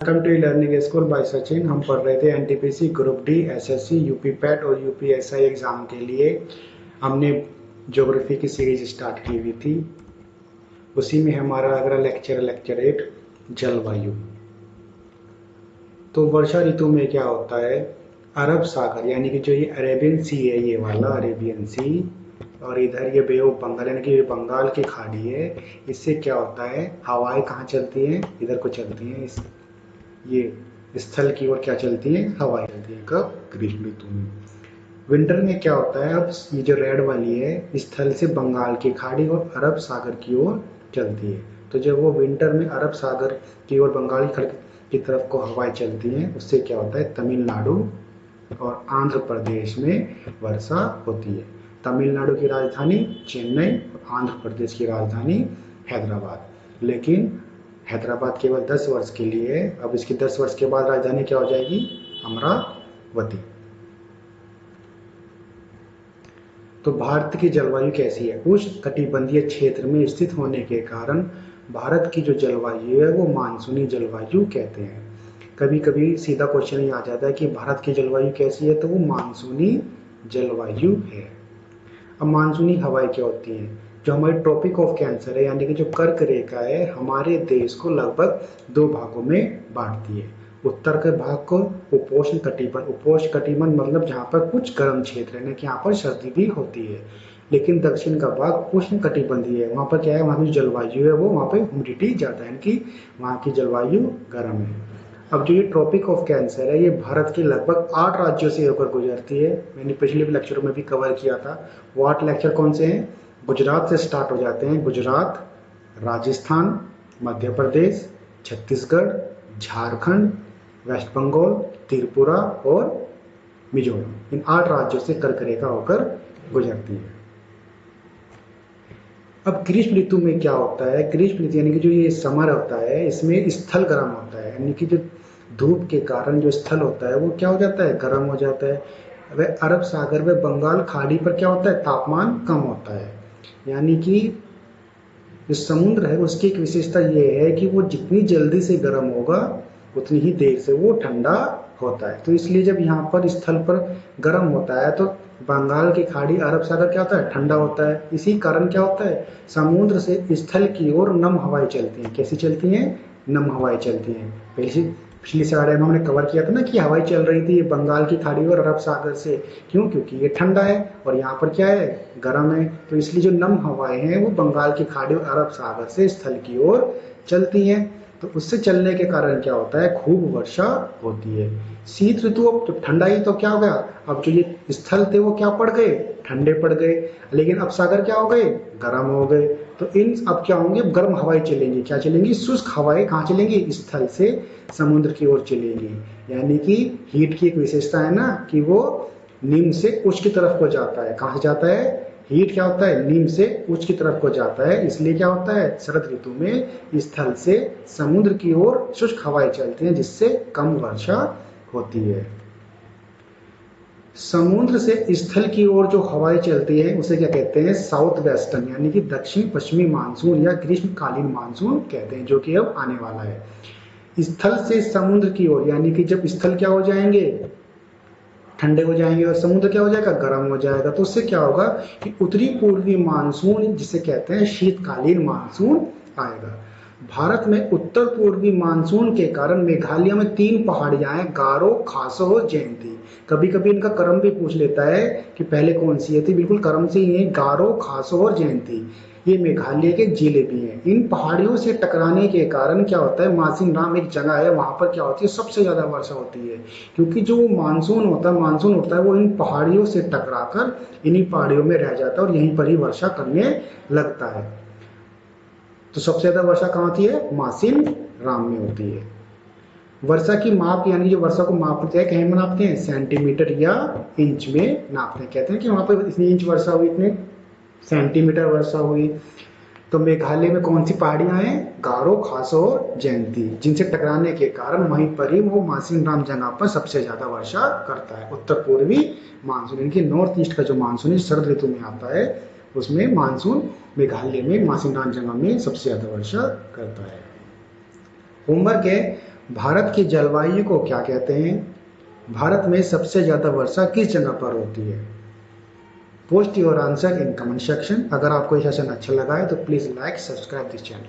Welcome to learning school by Sachin. हम पढ़ रहे थे NTPC group D, SSC, UP PET और यूपीएसआई एग्जाम के लिए। हमने ज्योग्राफी की सीरीज स्टार्ट की हुई थी। उसी में हमारा अगला लेक्चर 8 जलवायु। तो वर्षा ऋतु में क्या होता है, अरब सागर यानी कि जो ये अरेबियन सी है, ये वाला अरेबियन सी, और इधर ये बे ऑफ बंगाल यानी कि ये बंगाल की खाड़ी है। इससे क्या होता है, हवाएं कहाँ चलती हैं, इधर को चलती हैं। ये स्थल की ओर क्या चलती हैं, हवाएं चलती हैं। कब, ग्रीष्म ऋतु में। विंटर में क्या होता है, अब ये जो रेड वाली है स्थल से बंगाल की खाड़ी और अरब सागर की ओर चलती है। तो जब वो विंटर में अरब सागर की ओर बंगाल की खाड़ी की तरफ को हवाएं चलती हैं, उससे क्या होता है, तमिलनाडु और आंध्र प्रदेश में वर्षा होती है। तमिलनाडु की राजधानी चेन्नई और आंध्र प्रदेश की राजधानी हैदराबाद। लेकिन हैदराबाद केवल 10 वर्ष के लिए है। अब इसकी 10 वर्ष के बाद राजधानी क्या हो जाएगी, अमरावती। तो भारत की जलवायु कैसी है, उष्ण कटिबंधीय क्षेत्र में स्थित होने के कारण भारत की जो जलवायु है वो मानसूनी जलवायु कहते हैं। कभी कभी सीधा क्वेश्चन ही आ जाता है कि भारत की जलवायु कैसी है, तो वो मानसूनी जलवायु है। अब मानसूनी हवाएं क्या होती हैं, जो हमारी ट्रॉपिक ऑफ कैंसर है यानी कि जो कर्क रेखा है, हमारे देश को लगभग 2 भागों में बांटती है। उत्तर के भाग को उपोष्ण कटिबंध मतलब जहाँ पर कुछ गर्म क्षेत्र है, कि यहाँ पर सर्दी भी होती है। लेकिन दक्षिण का भाग उष्ण कटिबंधीय है, वहाँ पर क्या है, वहाँ की जो जलवायु है वो वहाँ पर ह्यूमिडिटी ज़्यादा है, यानी कि वहाँ की जलवायु गर्म है। अब जो ये ट्रॉपिक ऑफ कैंसर है, ये भारत के लगभग 8 राज्यों से होकर गुजरती है। मैंने पिछले लेक्चरों में भी कवर किया था। वो 8 लेक्चर कौन से हैं, गुजरात से स्टार्ट हो जाते हैं। गुजरात, राजस्थान, मध्य प्रदेश, छत्तीसगढ़, झारखंड, वेस्ट बंगाल, त्रिपुरा और मिजोरम। इन 8 राज्यों से कर्क रेखा होकर गुजरती है। अब ग्रीष्म ऋतु में क्या होता है, ग्रीष्म ऋतु यानी कि जो ये समर होता है, इसमें स्थल गर्म होता है, यानी कि जो धूप के कारण जो स्थल होता है वो क्या हो जाता है, गर्म हो जाता है। वह अरब सागर व बंगाल खाड़ी पर क्या होता है, तापमान कम होता है। यानी कि जो समुद्र है उसकी एक विशेषता ये है कि वो जितनी जल्दी से गर्म होगा उतनी ही देर से वो ठंडा होता है। तो इसलिए जब यहाँ पर स्थल पर गर्म होता है तो बंगाल की खाड़ी, अरब सागर क्या होता है, ठंडा होता है। इसी कारण क्या होता है, समुद्र से स्थल की ओर नम हवाएं चलती हैं। कैसी चलती हैं, नम हवाएं चलती हैं। पिछली साइड में हमने कवर किया था ना कि हवाएं चल रही थी ये बंगाल की खाड़ी और अरब सागर से। क्यों, क्योंकि ये ठंडा है और यहाँ पर क्या है, गर्म है। तो इसलिए जो नम हवाएं हैं वो बंगाल की खाड़ी और अरब सागर से स्थल की ओर चलती हैं। तो उससे चलने के कारण क्या होता है, खूब वर्षा होती है। शीत ऋतु, अब जब ठंडा ही तो क्या हो गया, अब जो ये स्थल थे वो क्या पड़ गए, ठंडे पड़ गए। लेकिन अब सागर क्या हो गए, गर्म हो गए। तो इन अब क्या होंगे, गर्म हवाएं चलेंगी। क्या चलेंगी, शुष्क हवाएं कहाँ चलेंगी, स्थल से समुद्र की ओर चलेंगी। यानी कि हीट की एक विशेषता है ना कि वो निम्न से उच्च की तरफ को जाता है। कहाँ से जाता है, हीट क्या होता है, निम्न से उच्च की तरफ को जाता है। इसलिए क्या होता है, शरद ऋतु में स्थल से समुद्र की ओर शुष्क हवाएं चलती हैं, जिससे कम वर्षा होती है। समुद्र से स्थल की ओर जो हवाएं चलती है उसे क्या कहते हैं, साउथ वेस्टर्न यानी कि दक्षिण पश्चिमी मानसून या ग्रीष्मकालीन मानसून कहते हैं, जो कि अब आने वाला है। स्थल से समुद्र की ओर यानी कि जब स्थल क्या हो जाएंगे, ठंडे हो जाएंगे और समुद्र क्या हो जाएगा, गर्म हो जाएगा। तो उससे क्या होगा कि उत्तरी पूर्वी मानसून, जिसे कहते हैं शीतकालीन मानसून, आएगा। भारत में उत्तर पूर्वी मानसून के कारण मेघालय में 3 पहाड़ियां हैं, गारो, खासो और जयंती। कभी कभी इनका क्रम भी पूछ लेता है कि पहले कौन सी है, थी बिल्कुल क्रम से ही है, गारो, खासो और जयंती। ये मेघालय के जिले भी हैं। इन पहाड़ियों से टकराने के कारण क्या होता है, मासिन राम एक जगह है, वहां पर क्या होती है, सबसे ज्यादा वर्षा होती है। क्योंकि जो मानसून होता है वो इन पहाड़ियों से टकराकर इन्हीं पहाड़ियों में रह जाता है और यहीं पर ही वर्षा करने लगता है। तो सबसे ज्यादा वर्षा कहाँ होती है, मासिन राम में होती है। वर्षा की माप यानी जो वर्षा को मापते हैं, कहीं नापते हैं, सेंटीमीटर या इंच में नापते हैं। कहते हैं कि वहां पर इतनी इंच वर्षा हुई, इतने सेंटीमीटर वर्षा हुई। तो मेघालय में कौन सी पहाड़ियां हैं, गारो, खासो और जयंती, जिनसे टकराने के कारण वहीं पर ही वो मासिन राम जगह पर सबसे ज्यादा वर्षा करता है। उत्तर पूर्वी मानसून यानी कि नॉर्थ ईस्ट का जो मानसून है शरद ऋतु में आता है, उसमें मानसून मेघालय में मासिन राम जगह में सबसे ज्यादा वर्षा करता है। होमवर्क है, भारत की जलवायु को क्या कहते हैं? भारत में सबसे ज़्यादा वर्षा किस जगह पर होती है? Post your answer in comment section. अगर आपको ये सेशन अच्छा लगा है तो please like subscribe this channel.